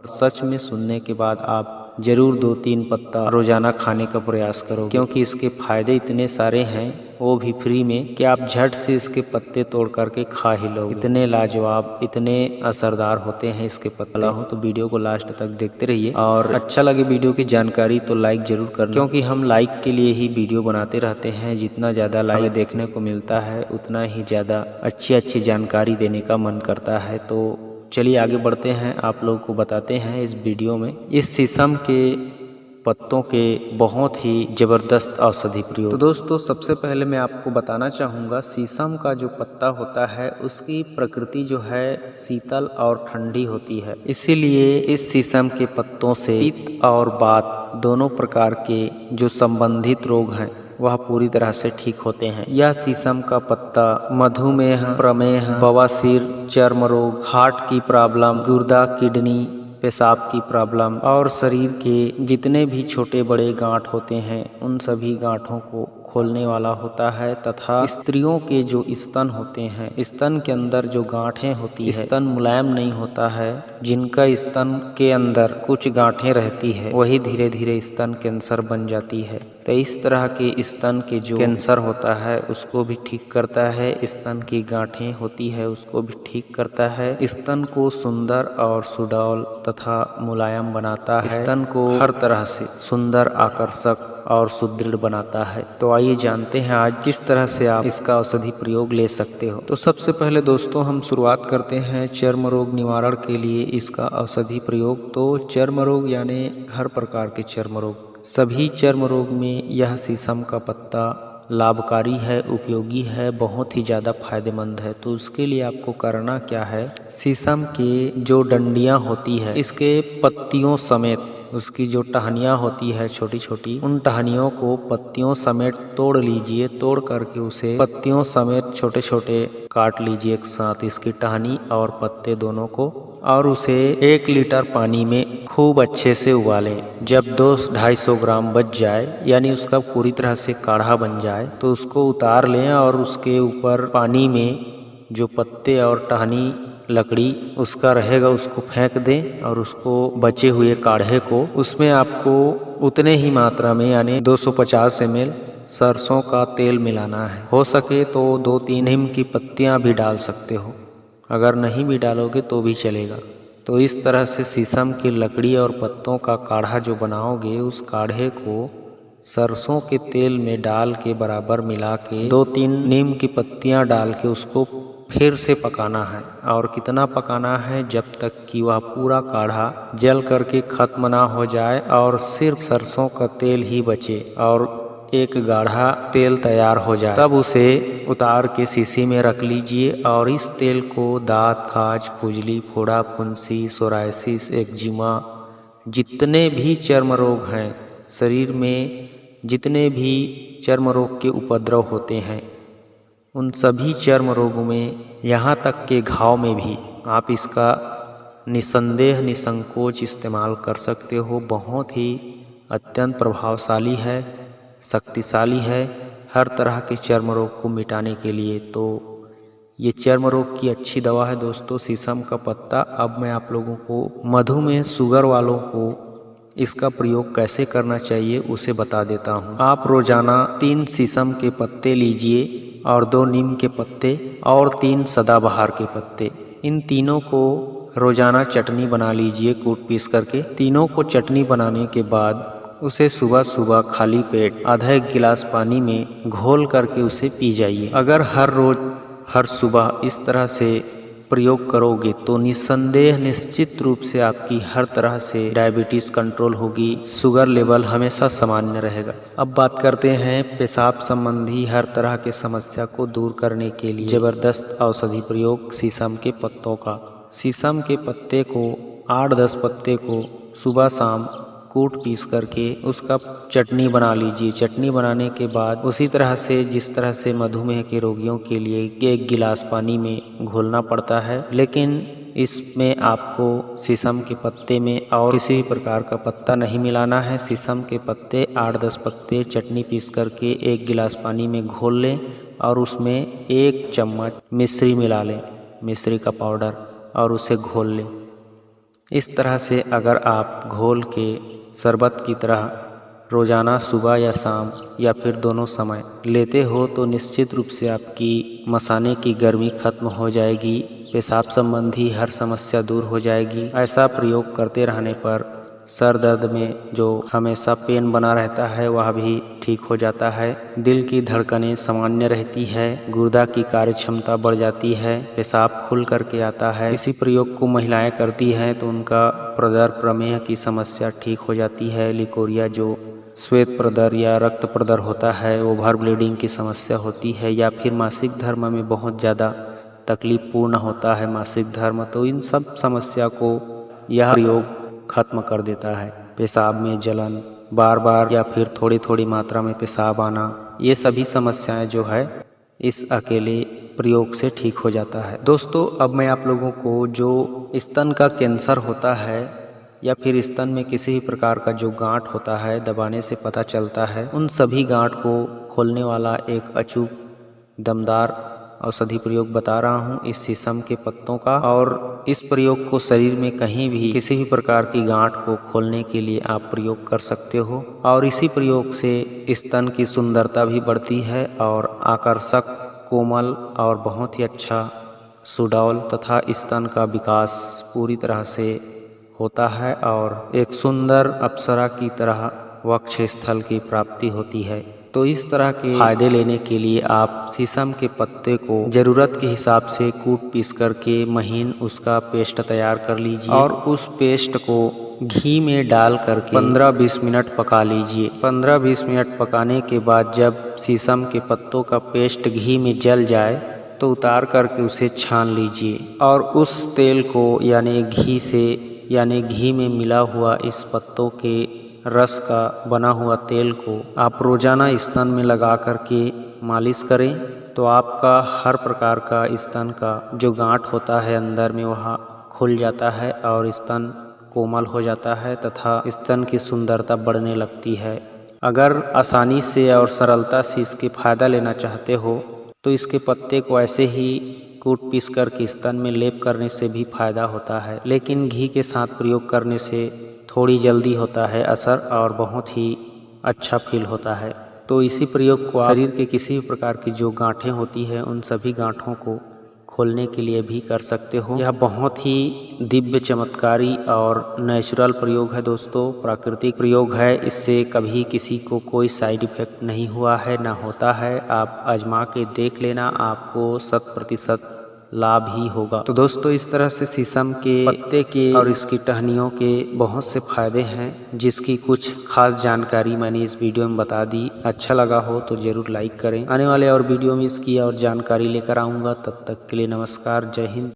और सच में सुनने के बाद आप ज़रूर 2-3 पत्ता रोज़ाना खाने का प्रयास करो, क्योंकि इसके फ़ायदे इतने सारे हैं, वो भी फ्री में, कि आप झट से इसके पत्ते तोड़ करके खा ही लोगे। इतने लाजवाब, इतने असरदार होते हैं इसके पत्ते। हो तो वीडियो को लास्ट तक देखते रहिए, और अच्छा लगे वीडियो की जानकारी तो लाइक ज़रूर करना, क्योंकि हम लाइक के लिए ही वीडियो बनाते रहते हैं। जितना ज़्यादा लाइक देखने को मिलता है उतना ही ज़्यादा अच्छी अच्छी जानकारी देने का मन करता है। तो चलिए आगे बढ़ते हैं, आप लोगों को बताते हैं इस वीडियो में इस शीशम के पत्तों के बहुत ही ज़बरदस्त औषधि प्रयोग। तो दोस्तों, सबसे पहले मैं आपको बताना चाहूँगा, शीशम का जो पत्ता होता है उसकी प्रकृति जो है शीतल और ठंडी होती है। इसीलिए इस शीशम के पत्तों से पित्त और वात दोनों प्रकार के जो संबंधित रोग हैं वह पूरी तरह से ठीक होते हैं। यह शीशम का पत्ता मधुमेह, प्रमेह, बवासीर, चर्म रोग, हार्ट की प्रॉब्लम, गुर्दा, किडनी, पेशाब की प्रॉब्लम और शरीर के जितने भी छोटे बड़े गांठ होते हैं उन सभी गांठों को खोलने वाला होता है। तथा स्त्रियों के जो स्तन होते हैं, स्तन के अंदर जो गांठें होती है, स्तन मुलायम नहीं होता है, जिनका स्तन के अंदर कुछ गांठें रहती है वही धीरे धीरे स्तन कैंसर बन जाती है। तो इस तरह के स्तन के जो कैंसर होता है उसको भी ठीक करता है, स्तन की गांठें होती है उसको भी ठीक करता है, स्तन को सुंदर और सुडौल तथा मुलायम बनाता है, स्तन को हर तरह से सुंदर, आकर्षक और सुदृढ़ बनाता है। तो आइए जानते हैं आज किस तरह से आप इसका औषधि प्रयोग ले सकते हो। तो सबसे पहले दोस्तों हम शुरुआत करते हैं चर्म रोग निवारण के लिए इसका औषधि प्रयोग। तो चर्म रोग यानी हर प्रकार के चर्म रोग, सभी चर्म रोग में यह शीशम का पत्ता लाभकारी है, उपयोगी है, बहुत ही ज़्यादा फायदेमंद है। तो उसके लिए आपको करना क्या है, शीशम की जो डंडियाँ होती है इसके पत्तियों समेत उसकी जो टहनियाँ होती है छोटी छोटी, उन टहनियों को पत्तियों समेत तोड़ लीजिए। तोड़ करके उसे पत्तियों समेत छोटे छोटे काट लीजिए एक साथ, इसकी टहनी और पत्ते दोनों को, और उसे 1 लीटर पानी में खूब अच्छे से उबालें। जब 200-250 ग्राम बच जाए, यानी उसका पूरी तरह से काढ़ा बन जाए, तो उसको उतार लें और उसके ऊपर पानी में जो पत्ते और टहनी लकड़ी उसका रहेगा उसको फेंक दें, और उसको बचे हुए काढ़े को उसमें आपको उतने ही मात्रा में यानी 250 ml सरसों का तेल मिलाना है। हो सके तो 2-3 नीम की पत्तियां भी डाल सकते हो, अगर नहीं भी डालोगे तो भी चलेगा। तो इस तरह से शीशम की लकड़ी और पत्तों का काढ़ा जो बनाओगे, उस काढ़े को सरसों के तेल में डाल के बराबर मिला के 2-3 नीम की पत्तियां डाल के उसको फिर से पकाना है। और कितना पकाना है, जब तक कि वह पूरा काढ़ा जल करके खत्म ना हो जाए और सिर्फ सरसों का तेल ही बचे और एक गाढ़ा तेल तैयार हो जाए, तब उसे उतार के शीशी में रख लीजिए। और इस तेल को दांत, खाज, खुजली, फोड़ा, फुंसी, सोरायसिस, एक्जिमा, जितने भी चर्म रोग हैं शरीर में, जितने भी चर्म रोग के उपद्रव होते हैं, उन सभी चर्म रोगों में, यहाँ तक के घाव में भी आप इसका निसंदेह निसंकोच इस्तेमाल कर सकते हो। बहुत ही अत्यंत प्रभावशाली है, शक्तिशाली है हर तरह के चर्म रोग को मिटाने के लिए। तो ये चर्म रोग की अच्छी दवा है दोस्तों, शीशम का पत्ता। अब मैं आप लोगों को मधुमेह, शुगर वालों को इसका प्रयोग कैसे करना चाहिए उसे बता देता हूँ। आप रोजाना 3 शीशम के पत्ते लीजिए और 2 नीम के पत्ते और 3 सदाबहार के पत्ते, इन तीनों को रोजाना चटनी बना लीजिए कूट पीस करके। तीनों को चटनी बनाने के बाद उसे सुबह सुबह खाली पेट आधा 1 गिलास पानी में घोल करके उसे पी जाइए। अगर हर रोज हर सुबह इस तरह से प्रयोग करोगे तो निस्संदेह निश्चित रूप से आपकी हर तरह से डायबिटीज़ कंट्रोल होगी, शुगर लेवल हमेशा सामान्य रहेगा। अब बात करते हैं पेशाब संबंधी हर तरह के समस्या को दूर करने के लिए ज़बरदस्त औषधि प्रयोग शीशम के पत्तों का। शीशम के पत्ते को 8-10 पत्ते को सुबह शाम कूट पीस करके उसका चटनी बना लीजिए। चटनी बनाने के बाद उसी तरह से जिस तरह से मधुमेह के रोगियों के लिए 1 गिलास पानी में घोलना पड़ता है, लेकिन इसमें आपको शीशम के पत्ते में और किसी भी प्रकार का पत्ता नहीं मिलाना है। शीशम के पत्ते 8-10 पत्ते चटनी पीस करके 1 गिलास पानी में घोल लें और उसमें 1 चम्मच मिश्री मिला लें, मिश्री का पाउडर, और उसे घोल लें। इस तरह से अगर आप घोल के शरबत की तरह रोज़ाना सुबह या शाम या फिर दोनों समय लेते हो तो निश्चित रूप से आपकी मसाने की गर्मी खत्म हो जाएगी, पेशाब संबंधी हर समस्या दूर हो जाएगी। ऐसा प्रयोग करते रहने पर सर दर्द में जो हमेशा पेन बना रहता है वह भी ठीक हो जाता है, दिल की धड़कनें सामान्य रहती है, गुर्दा की कार्य क्षमता बढ़ जाती है, पेशाब खुल करके आता है। इसी प्रयोग को महिलाएं करती हैं तो उनका प्रदर प्रमेह की समस्या ठीक हो जाती है, लिकोरिया जो श्वेत प्रदर या रक्त प्रदर होता है, ओवर ब्लीडिंग की समस्या होती है, या फिर मासिक धर्म में बहुत ज़्यादा तकलीफ पूर्ण होता है मासिक धर्म, तो इन सब समस्या को यह प्रयोग खत्म कर देता है। पेशाब में जलन, बार बार या फिर थोड़ी थोड़ी मात्रा में पेशाब आना, ये सभी समस्याएं जो है इस अकेले प्रयोग से ठीक हो जाता है। दोस्तों, अब मैं आप लोगों को जो स्तन का कैंसर होता है या फिर स्तन में किसी भी प्रकार का जो गांठ होता है दबाने से पता चलता है, उन सभी गांठ को खोलने वाला एक अचूक दमदार औषधि प्रयोग बता रहा हूँ इस शीशम के पत्तों का। और इस प्रयोग को शरीर में कहीं भी किसी भी प्रकार की गांठ को खोलने के लिए आप प्रयोग कर सकते हो, और इसी प्रयोग से स्तन की सुंदरता भी बढ़ती है और आकर्षक, कोमल और बहुत ही अच्छा सुडौल तथा स्तन का विकास पूरी तरह से होता है और एक सुंदर अप्सरा की तरह वक्ष स्थल की प्राप्ति होती है। तो इस तरह के फायदे लेने के लिए आप शीशम के पत्ते को जरूरत के हिसाब से कूट पीस करके महीन उसका पेस्ट तैयार कर लीजिए और उस पेस्ट को घी में डाल करके 15-20 मिनट पका लीजिए। 15-20 मिनट पकाने के बाद जब शीशम के पत्तों का पेस्ट घी में जल जाए तो उतार करके उसे छान लीजिए और उस तेल को यानी घी में मिला हुआ इस पत्तों के रस का बना हुआ तेल को आप रोजाना स्तन में लगा करके मालिश करें तो आपका हर प्रकार का स्तन का जो गांठ होता है अंदर में वह खुल जाता है और स्तन कोमल हो जाता है तथा स्तन की सुंदरता बढ़ने लगती है। अगर आसानी से और सरलता से इसके फायदा लेना चाहते हो तो इसके पत्ते को ऐसे ही कूट पीस कर के स्तन में लेप करने से भी फायदा होता है, लेकिन घी के साथ प्रयोग करने से थोड़ी जल्दी होता है असर और बहुत ही अच्छा फील होता है। तो इसी प्रयोग को शरीर के किसी भी प्रकार की जो गांठें होती है उन सभी गांठों को खोलने के लिए भी कर सकते हो। यह बहुत ही दिव्य, चमत्कारी और नेचुरल प्रयोग है दोस्तों, प्राकृतिक प्रयोग है। इससे कभी किसी को कोई साइड इफेक्ट नहीं हुआ है, ना होता है। आप आजमा के देख लेना, आपको 100% लाभ ही होगा। तो दोस्तों, इस तरह से शीशम के पत्ते के और इसकी टहनियों के बहुत से फायदे हैं जिसकी कुछ खास जानकारी मैंने इस वीडियो में बता दी। अच्छा लगा हो तो जरूर लाइक करें। आने वाले और वीडियो में इसकी और जानकारी लेकर आऊँगा। तब तक के लिए नमस्कार, जय हिंद।